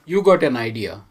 You got an idea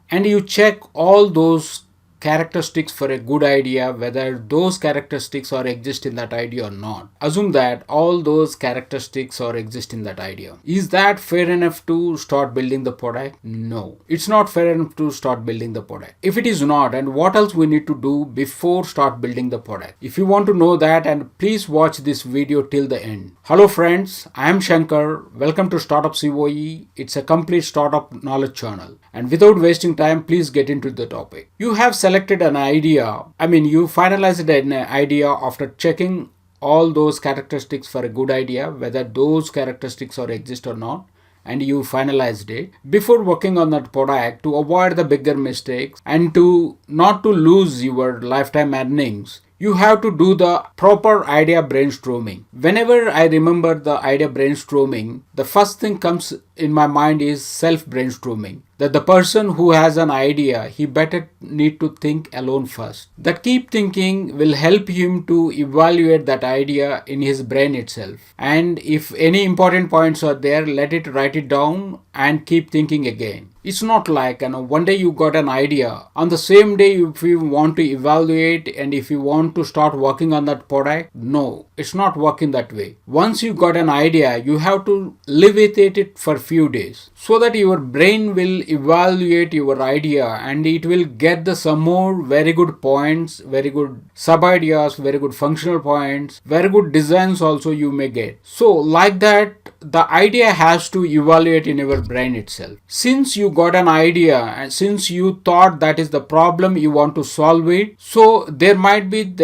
and you check all those characteristics for a good idea, whether those characteristics are exist in that idea or not. Assume that all those characteristics are exist in that idea. Is that fair enough to start building the product? No, it's not fair enough to start building the product. If it is not, and what else we need to do before start building the product? If you want to know that, and please watch this video till the end. Hello friends, I am Shankar. Welcome to Startup COE. It's a complete startup knowledge channel. And without wasting time, please get into the topic. You have selected an idea. You finalized an idea after checking all those characteristics for a good idea, whether those characteristics are exist or not, and you finalized it before working on that product to avoid the bigger mistakes and to not to lose your lifetime earnings. You have to do the proper idea brainstorming. Whenever I remember the idea brainstorming, the first thing comes in my mind is self brainstorming. That the person who has an idea, he better need to think alone first. That keep thinking will help him to evaluate that idea in his brain itself. And if any important points are there, write it down and keep thinking again. It's not like one day you got an idea. On the same day, if you want to evaluate and if you want to start working on that product, no, it's not working that way. Once you got an idea, you have to live with it for few days so that your brain will evaluate your idea and it will get the some more very good points, very good sub ideas, very good functional points, very good designs also you may get. So like that, the idea has to evaluate in your brain itself. Since you got an idea and since you thought that is the problem you want to solve it, so there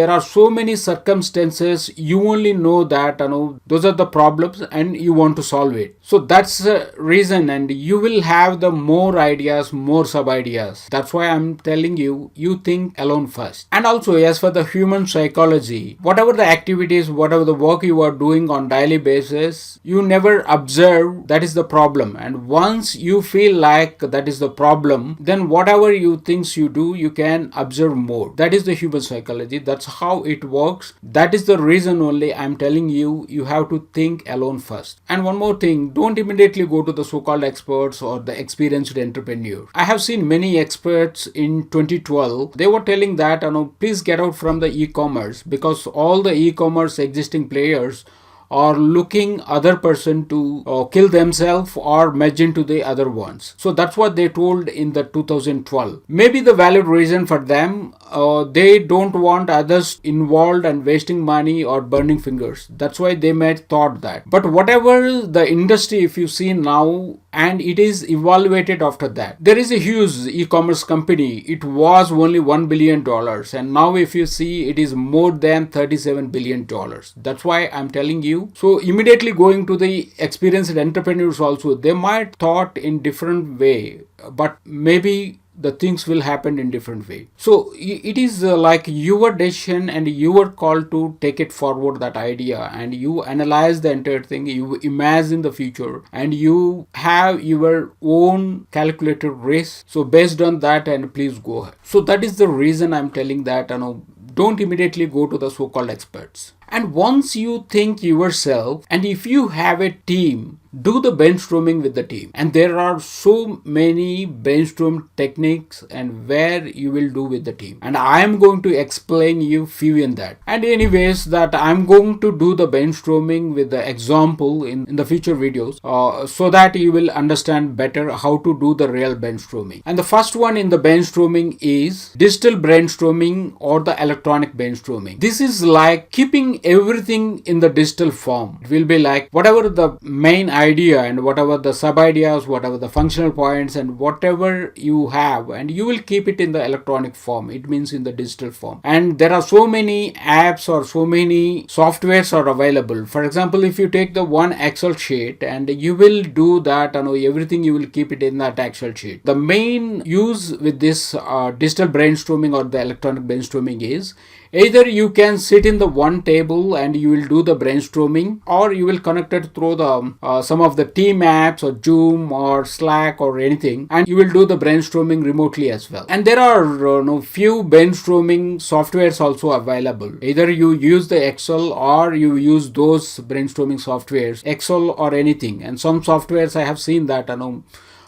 are so many circumstances you only know that those are the problems and you want to solve it. So that's the reason, and you will have the more ideas, more sub ideas. That's why I'm telling you, you think alone first. And also, as for the human psychology, whatever the activities, whatever the work you are doing on daily basis, you never observe that is the problem. And once you feel like that is the problem, then whatever you things you do, you can observe more. That is the human psychology. That's how it works. That is the reason only I'm telling you, you have to think alone first. And one more thing, don't immediately go to the so-called experts or the experienced entrepreneur. I have seen many experts in 2012. They were telling that please get out from the e-commerce, because all the e-commerce existing players or looking other person to kill themselves or merge into the other ones. So that's what they told in the 2012. Maybe the valid reason for them, they don't want others involved and wasting money or burning fingers. That's why they might thought that. But whatever the industry, if you see now, and it is evaluated after that. There is a huge e-commerce company. It was only $1 billion, and now if you see, it is more than $37 billion. That's why I'm telling you. So immediately going to the experienced entrepreneurs also, they might thought in different way, but maybe the things will happen in different way. So it is like your decision and your call to take it forward, that idea, and you analyze the entire thing, you imagine the future, and you have your own calculated risk. So based on that, and please go ahead. So that is the reason I'm telling that don't immediately go to the so-called experts. And once you think yourself, and if you have a team, do the brainstorming with the team. And there are so many brainstorm techniques and where you will do with the team. And I am going to explain you few in that. And anyways, that I'm going to do the brainstorming with the example in the future videos so that you will understand better how to do the real brainstorming. And the first one in the brainstorming is digital brainstorming or the electronic brainstorming. This is like keeping everything in the digital form. It will be like whatever the main idea and whatever the sub ideas, whatever the functional points and whatever you have, and you will keep it in the electronic form. It means in the digital form. And there are so many apps or so many softwares are available. For example, if you take the one Excel sheet and you will do that, everything you will keep it in that Excel sheet. The main use with this digital brainstorming or the electronic brainstorming is either you can sit in the one table and you will do the brainstorming, or you will connect it through the some of the team apps or Zoom or Slack or anything, and you will do the brainstorming remotely as well. And there are few brainstorming softwares also available. Either you use the Excel or you use those brainstorming softwares, Excel or anything. And some softwares I have seen that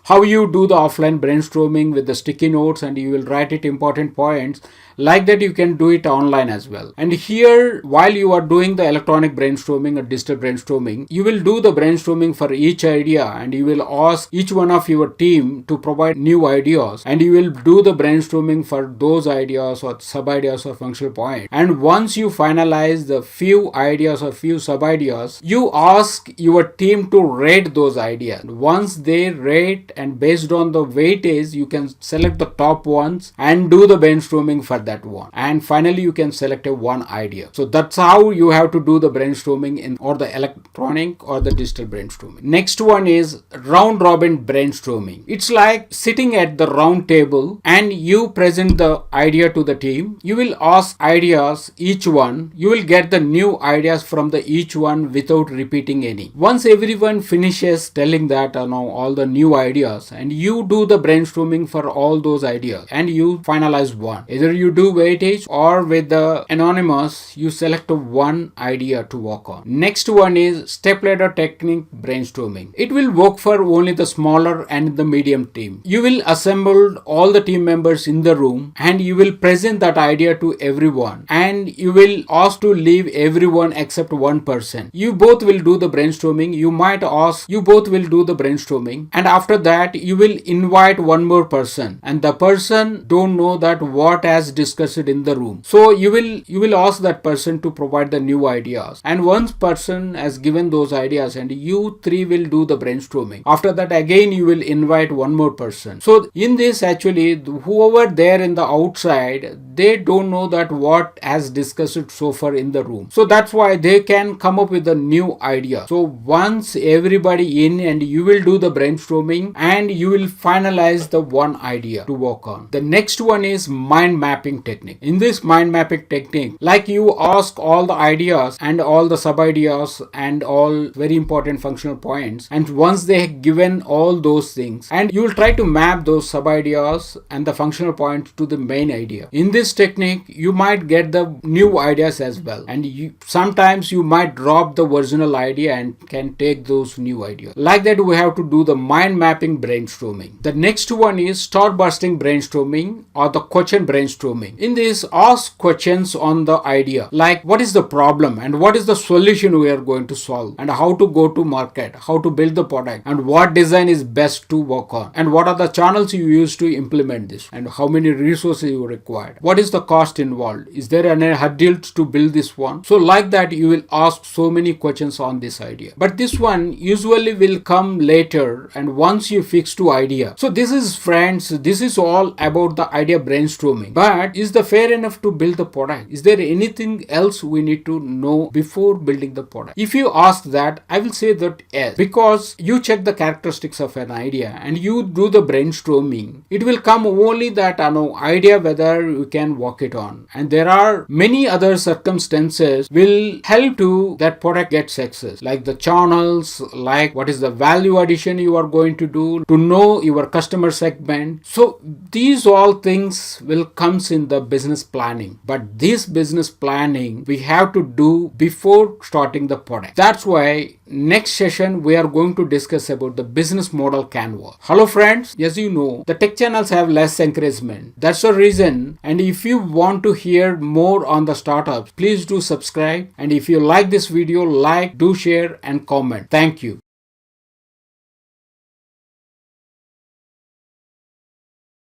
how you do the offline brainstorming with the sticky notes and you will write it important points. Like that you can do it online as well. And here, while you are doing the electronic brainstorming or digital brainstorming, you will do the brainstorming for each idea and you will ask each one of your team to provide new ideas, and you will do the brainstorming for those ideas or sub ideas or functional points. And once you finalize the few ideas or few sub ideas, you ask your team to rate those ideas. Once they rate, and based on the weightage, you can select the top ones and do the brainstorming for that one. And finally, you can select a one idea. So that's how you have to do the brainstorming in or the electronic or the digital brainstorming. Next one is round robin brainstorming. It's like sitting at the round table and you present the idea to the team. You will ask ideas, each one. You will get the new ideas from the each one without repeating any. Once everyone finishes telling that all the new ideas, and you do the brainstorming for all those ideas and you finalize one. Either you do weightage or with the anonymous, you select one idea to work on. Next one is step ladder technique brainstorming. It will work for only the smaller and the medium team. You will assemble all the team members in the room and you will present that idea to everyone, and you will ask to leave everyone except one person. You both will do the brainstorming. You might ask, you both will do the brainstorming, and after that you will invite one more person, and the person don't know that what has discussed in the room. So you will ask that person to provide the new ideas, and once person has given those ideas and you three will do the brainstorming. After that again you will invite one more person. So in this, actually whoever there in the outside, they don't know that what has discussed so far in the room. So that's why they can come up with a new idea. So once everybody in, and you will do the brainstorming and you will finalize the one idea to work on. The next one is mind mapping technique. In this mind mapping technique, like you ask all the ideas and all the sub ideas and all very important functional points, and once they have given all those things, and you will try to map those sub ideas and the functional points to the main idea. In this technique, you might get the new ideas as well, and sometimes you might drop the original idea and can take those new ideas. Like that, we have to do the mind mapping brainstorming. The next one is starbursting brainstorming or the question brainstorming. In this, ask questions on the idea, like what is the problem and what is the solution we are going to solve, and how to go to market, how to build the product, and what design is best to work on, and what are the channels you use to implement this, and how many resources you require, what is the cost involved, is there any hurdles to build this one. So like that, you will ask so many questions on this idea. But this one usually will come later, and once you fix to idea. So this is, friends, this is all about the idea brainstorming. But is the fair enough to build the product? Is there anything else we need to know before building the product? If you ask that, I will say that yes, because you check the characteristics of an idea and you do the brainstorming, it will come only that idea whether you can work it on, and there are many other circumstances will help to that product get success, like the channels, like what is the value addition you are going to do, to know your customer segment. So these all things will comes in the business planning, but this business planning we have to do before starting the product. That's why next session we are going to discuss about the business model canvas. Hello friends, as you know, the tech channels have less encouragement. That's the reason, and if you want to hear more on the startups, please do subscribe, and if you like this video, like, do share and comment. Thank you.